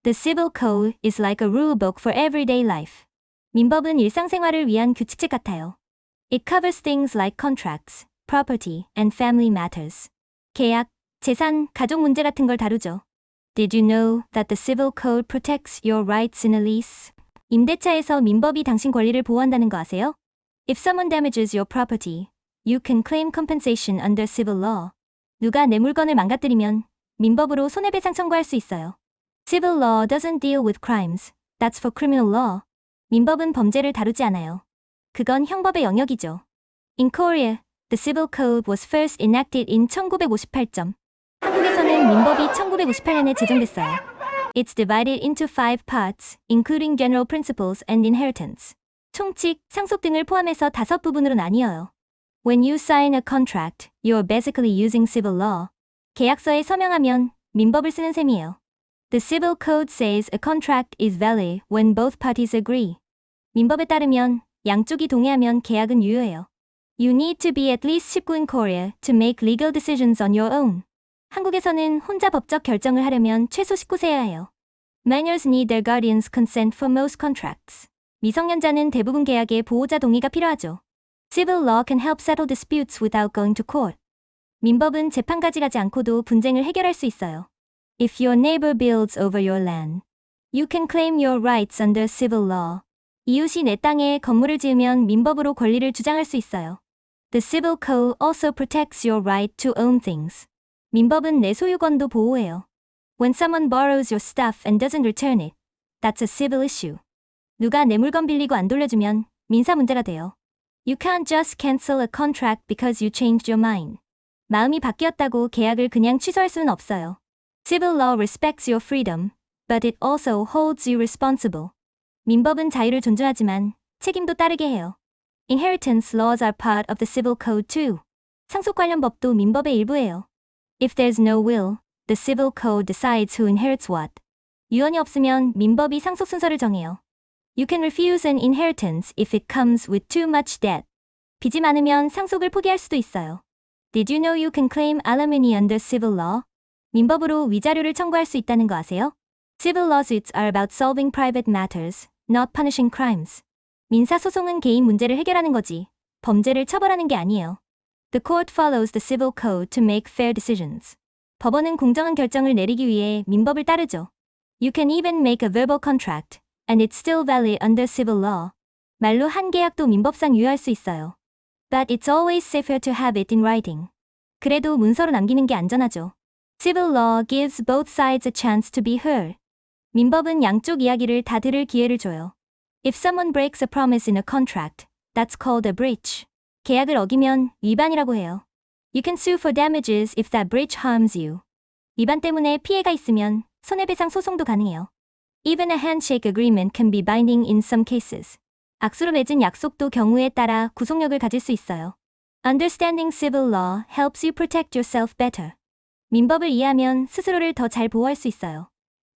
The Civil Code is like a rulebook for everyday life. 민법은 일상생활을 위한 규칙책 같아요. It covers things like contracts, property, and family matters. 계약, 재산, 가족 문제 같은 걸 다루죠. Did you know that the Civil Code protects your rights in a lease? 임대차에서 민법이 당신 권리를 보호한다는 거 아세요? If someone damages your property, you can claim compensation under civil law. 누가 내 물건을 망가뜨리면 민법으로 손해배상 청구할 수 있어요. Civil law doesn't deal with crimes. That's for criminal law. 민법은 범죄를 다루지 않아요. 그건 형법의 영역이죠. In Korea, the Civil Code was first enacted in 1958년. 한국에서는 민법이 1958년에 제정됐어요. It's divided into 5 parts, including general principles and inheritance. 총칙, 상속 등을 포함해서 5부분으로 나뉘어요. When you sign a contract, you're basically using civil law. 계약서에 서명하면 민법을 쓰는 셈이에요. The Civil Code says a contract is valid when both parties agree. 민법에 따르면 양쪽이 동의하면 계약은 유효해요. You need to be at least 19 in Korea to make legal decisions on your own. 한국에서는 혼자 법적 결정을 하려면 최소 19세여야 해요. Minors need their guardian's consent for most contracts. 미성년자는 대부분 계약에 보호자 동의가 필요하죠. Civil law can help settle disputes without going to court. 민법은 재판까지 가지 않고도 분쟁을 해결할 수 있어요. If your neighbor builds over your land, you can claim your rights under civil law. 이웃이 내 땅에 건물을 지으면 민법으로 권리를 주장할 수 있어요. The Civil Code also protects your right to own things. 민법은 내 소유권도 보호해요. When someone borrows your stuff and doesn't return it, that's a civil issue. 누가 내 물건 빌리고 안 돌려주면 민사 문제가 돼요. You can't just cancel a contract because you changed your mind. 마음이 바뀌었다고 계약을 그냥 취소할 수는 없어요. Civil law respects your freedom, but it also holds you responsible. 민법은 자유를 존중하지만 책임도 따르게 해요. Inheritance laws are part of the Civil Code too. 상속 관련 법도 민법의 일부예요. If there's no will, the Civil Code decides who inherits what. 유언이 없으면 민법이 상속 순서를 정해요. You can refuse an inheritance if it comes with too much debt. 빚이 많으면 상속을 포기할 수도 있어요. Did you know you can claim alimony under civil law? 민법으로 위자료를 청구할 수 있다는 거 아세요? Civil lawsuits are about solving private matters, not punishing crimes. 민사 소송은 개인 문제를 해결하는 거지, 범죄를 처벌하는 게 아니에요. The court follows the civil code to make fair decisions. 법원은 공정한 결정을 내리기 위해 민법을 따르죠. You can even make a verbal contract, and it's still valid under civil law. 말로 한 계약도 민법상 유효할 수 있어요. But it's always safer to have it in writing. 그래도 문서로 남기는 게 안전하죠. Civil law gives both sides a chance to be heard. 민법은 양쪽 이야기를 다 들을 기회를 줘요. If someone breaks a promise in a contract, that's called a breach. 계약을 어기면 위반이라고 해요. You can sue for damages if that breach harms you. 위반 때문에 피해가 있으면 손해배상 소송도 가능해요. Even a handshake agreement can be binding in some cases. 악수로 맺은 약속도 경우에 따라 구속력을 가질 수 있어요. Understanding civil law helps you protect yourself better. 민법을 이해하면 스스로를 더 잘 보호할 수 있어요.